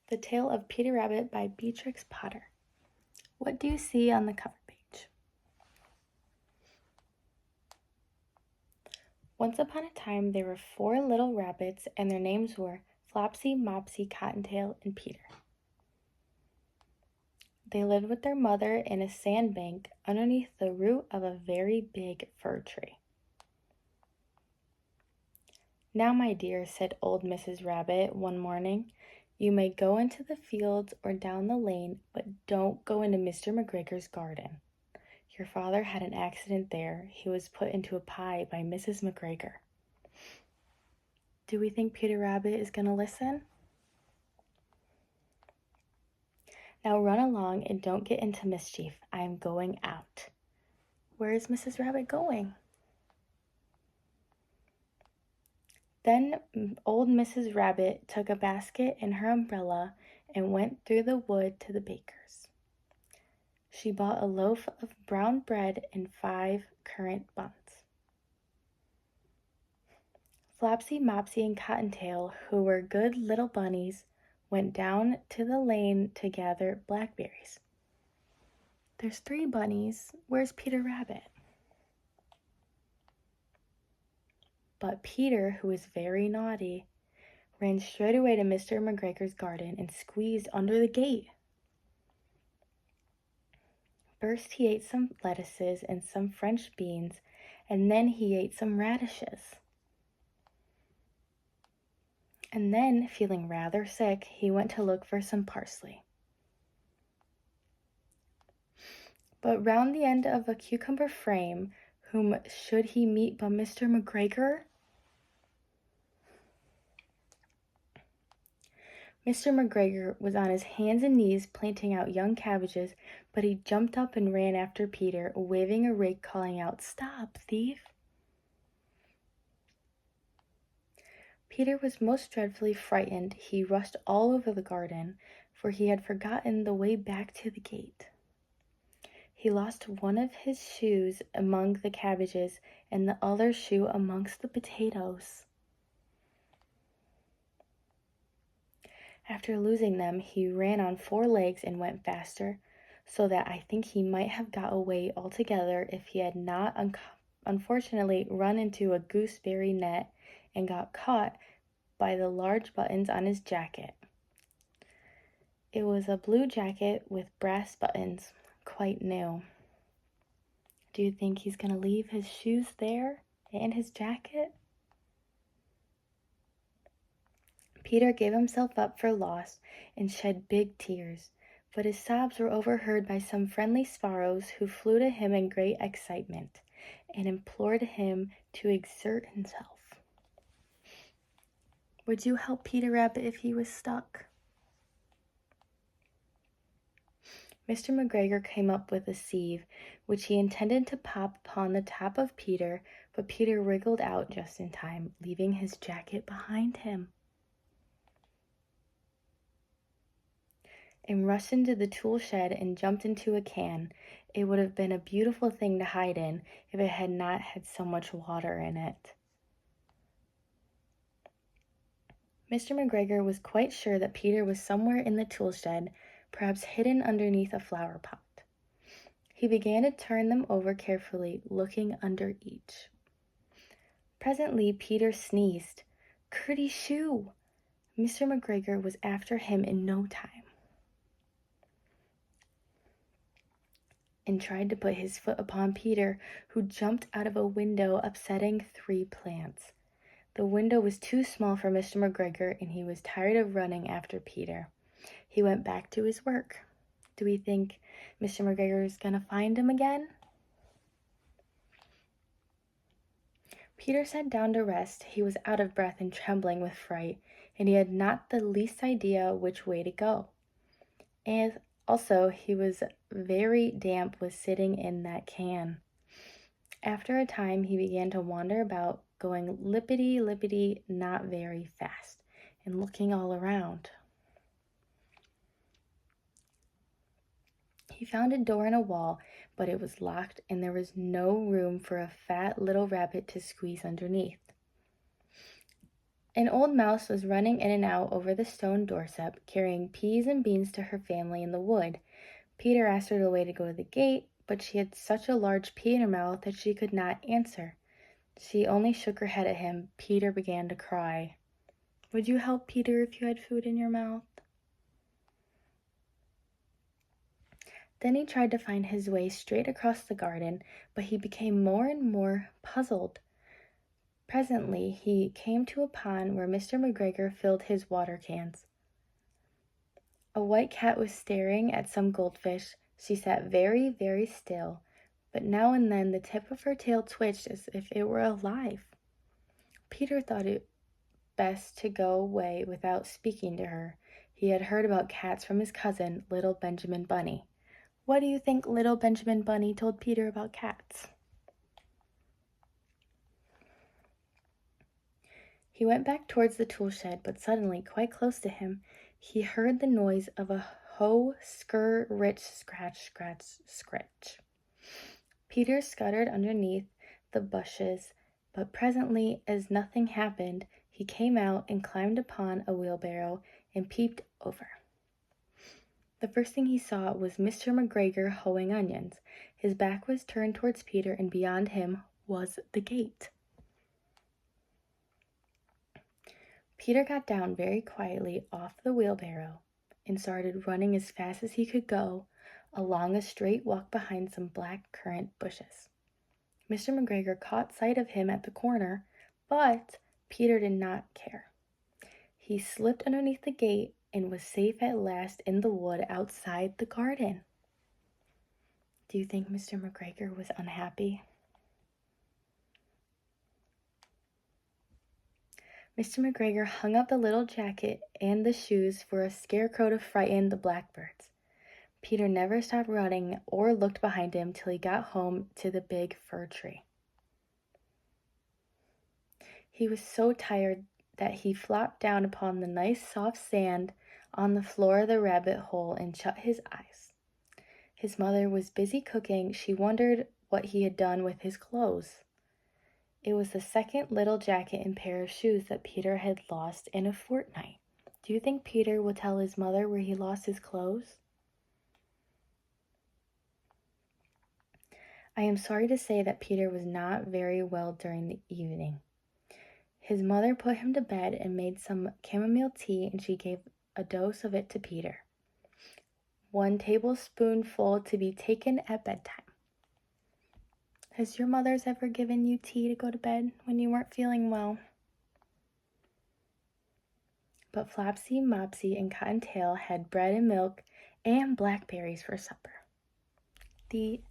The Tale of Peter Rabbit by Beatrix Potter. What do you see on the cover page? Once upon a time, there were 4 little rabbits, and their names were Flopsy, Mopsy, Cottontail, and Peter. They lived with their mother in a sandbank underneath the root of a very big fir tree. "Now, my dear," said old Mrs. Rabbit one morning, "you may go into the fields or down the lane, but don't go into Mr. McGregor's garden. Your father had an accident there. He was put into a pie by Mrs. McGregor." Do we think Peter Rabbit is going to listen? "Now run along and don't get into mischief. I am going out." "Where is Mrs. Rabbit going?" Then old Mrs. Rabbit took a basket and her umbrella and went through the wood to the baker's. She bought a loaf of brown bread and 5 currant buns. Flopsy, Mopsy, and Cottontail, who were good little bunnies, went down to the lane to gather blackberries. "There's 3 bunnies. Where's Peter Rabbit?" But Peter, who was very naughty, ran straight away to Mr. McGregor's garden and squeezed under the gate. First he ate some lettuces and some French beans, and then he ate some radishes. And then, feeling rather sick, he went to look for some parsley. But round the end of a cucumber frame, whom should he meet but Mr. McGregor? Mr. McGregor was on his hands and knees planting out young cabbages, but he jumped up and ran after Peter, waving a rake, calling out, "Stop, thief!" Peter was most dreadfully frightened. He rushed all over the garden, for he had forgotten the way back to the gate. He lost one of his shoes among the cabbages and the other shoe amongst the potatoes. After losing them, he ran on 4 legs and went faster, so that I think he might have got away altogether if he had not unfortunately run into a gooseberry net and got caught by the large buttons on his jacket. It was a blue jacket with brass buttons, quite new. Do you think he's going to leave his shoes there and his jacket? Peter gave himself up for lost and shed big tears, but his sobs were overheard by some friendly sparrows who flew to him in great excitement and implored him to exert himself. Would you help Peter Rabbit if he was stuck? Mr. McGregor came up with a sieve, which he intended to pop upon the top of Peter, but Peter wriggled out just in time, leaving his jacket behind him, and rushed into the tool shed and jumped into a can. It would have been a beautiful thing to hide in if it had not had so much water in it. Mr. McGregor was quite sure that Peter was somewhere in the tool shed, perhaps hidden underneath a flower pot. He began to turn them over carefully, looking under each. Presently Peter sneezed. "Curdy shoo!" Mr. McGregor was after him in no time, and tried to put his foot upon Peter, who jumped out of a window, upsetting 3 plants. The window was too small for Mr. McGregor, and he was tired of running after Peter. He went back to his work. Do we think Mr. McGregor is going to find him again? Peter sat down to rest. He was out of breath and trembling with fright, and he had not the least idea which way to go. And also, he was very damp with sitting in that can. After a time, he began to wander about, going lippity-lippity not very fast, and looking all around. He found a door in a wall, but it was locked, and there was no room for a fat little rabbit to squeeze underneath. An old mouse was running in and out over the stone doorstep, carrying peas and beans to her family in the wood. Peter asked her the way to go to the gate, but she had such a large pea in her mouth that she could not answer. She only shook her head at him. Peter began to cry. Would you help Peter if you had food in your mouth? Then he tried to find his way straight across the garden, but he became more and more puzzled. Presently, he came to a pond where Mr. McGregor filled his water cans. A white cat was staring at some goldfish. She sat very, very still, but now and then the tip of her tail twitched as if it were alive. Peter thought it best to go away without speaking to her. He had heard about cats from his cousin, little Benjamin Bunny. What do you think little Benjamin Bunny told Peter about cats? He went back towards the tool shed, but suddenly, quite close to him, he heard the noise of a hoe, skr, rich, scratch, scratch, scratch. Peter scuttered underneath the bushes, but presently, as nothing happened, he came out and climbed upon a wheelbarrow and peeped over. The first thing he saw was Mr. McGregor hoeing onions. His back was turned towards Peter, and beyond him was the gate. Peter got down very quietly off the wheelbarrow and started running as fast as he could go along a straight walk behind some black currant bushes. Mr. McGregor caught sight of him at the corner, but Peter did not care. He slipped underneath the gate and was safe at last in the wood outside the garden. Do you think Mr. McGregor was unhappy? Mr. McGregor hung up the little jacket and the shoes for a scarecrow to frighten the blackbirds. Peter never stopped running or looked behind him till he got home to the big fir tree. He was so tired that he flopped down upon the nice soft sand on the floor of the rabbit hole and shut his eyes. His mother was busy cooking. She wondered what he had done with his clothes. It was the second little jacket and pair of shoes that Peter had lost in a fortnight. Do you think Peter will tell his mother where he lost his clothes? I am sorry to say that Peter was not very well during the evening. His mother put him to bed and made some chamomile tea, and she gave a dose of it to Peter. 1 tablespoonful to be taken at bedtime. Has your mother's ever given you tea to go to bed when you weren't feeling well? But Flopsy, Mopsy, and Cottontail had bread and milk and blackberries for supper. The